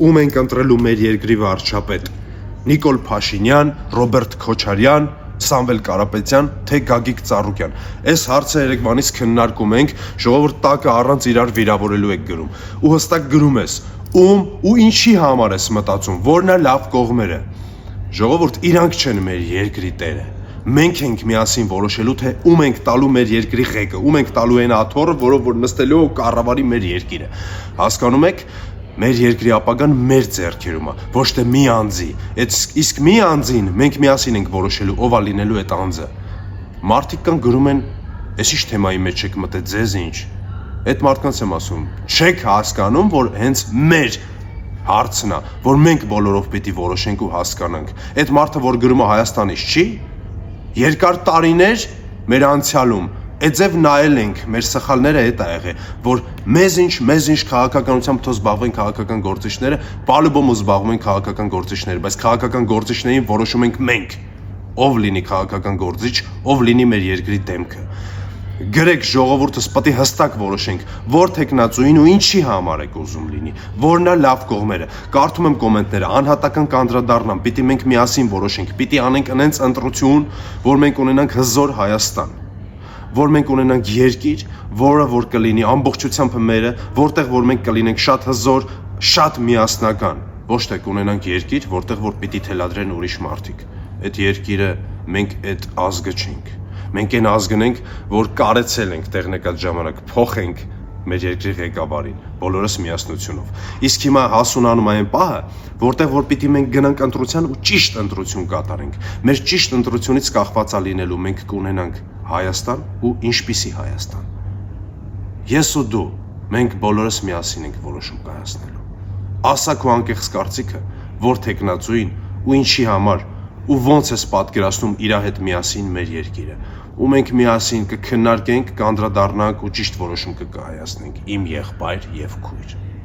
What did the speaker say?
ում ենք ընտրելու մեր երկրի վարչապետ՝ Նիկոլ Փաշինյան, Ռոբերտ Քոչարյան, Սամվել Կարապետյան, թե Գագիկ Ծառուկյան։ Այս հարցը երեկվանից քննարկում ենք, ժողովուրդ տակը առանց իրար վիրավորելու եք գրում։ Ու հստակ գրում ես, ում ու ինչի համար ես մտածում, որն է լավ կողմերը։ Ժողովուրդ, իրանք չեն մեր երկրի տերը։ Մենք ենք միասին որոշելու, թե ում ենք տալու մեր երկրի ղեկը, ում ենք տալու այն աթոռը, որով որ նստելու ու կառավարի մեր երկիրը։ Հասկանում եք, մեր երկրի ապագան մեր ձեռքերում է, ոչ թե մի անձի։ Իսկ մի անձին մենք միասին ենք որոշելու, ով է լինելու այդ անձը։ Մարդիկ կան գրում են, «Էս ինչ թեմայի մեջ եք մտել, ձեզ ինչ»։ Այդ մարդկանց եմ ասում, չեք հասկանում, որ հենց մեր հարցն է, որ մենք բոլորով պիտի որոշենք ու հասկանանք։ Այդ մարդը, որ գրում է Հայաստանից, չի։ Երկար տարիներ մեր անցյալում Էձև նայել ենք, մեր սխալները այդ է եղել, որ մեզ ինչ քաղաքականությամբ թող զբաղվեն քաղաքական գործիչները, պալուբոմ զբաղվում են քաղաքական գործիչները, բայց քաղաքական գործիչներին որոշում ենք մենք, ով լինի քաղաքական գործիչ, ով լինի մեր երկրի դեմքը։ Գրեք ժողովուրդս պետք է հստակ որոշենք, որ տեխնացուին ու ինչի համար եք ուզում լինի, որն է լավ կողմերը։ Կարդում եմ կոմենտները, անհատական կանդրադառնամ, պիտի մենք միասին որոշենք, պիտի անենք այնց ընտրություն, որ մենք ունենանք հզոր Հայաստան, որ մենք ունենանք երկիր, որը որ կլինի ամբողջությամբ մերը, որտեղ որ մենք կլինենք շատ հզոր, շատ միասնական, ոչ թե կունենանք երկիր, որտեղ որ պիտի թելադրեն ուրիշ մարդիկ։ Այդ երկիրը մենք այդ ազգը չենք։ Մենք այն ազգն ենք, որ կարեցել ենք տեղնեկած ժամանակ փոխենք մեր երկրի ղեկավարին, բոլորս միասնությունով։ Իսկ հիմա հասունանում այն պահը, որտեղ որ պիտի մենք գնանք ընտրության ու ճիշտ ընտրություն կատարենք։ Մեր ճիշտ ընտրությունից կախված է լինելու մենք կունենանք Հայաստան ու ինչպիսի Հայաստան։ Ես ու դու, մենք բոլորս միասին ենք որոշում կայացնելու։ Ասա քո անկեղծ կարծիքը, որ տեխնացուին ու ինչի համար ու ոնց ես պատկերացնում իր հետ միասին մեր երկիրը։ Ու մենք միասին կքննարկենք, կանդրադառնանք ու ճիշտ որոշում կկայացնենք, իմ եղբայր եւ քույր։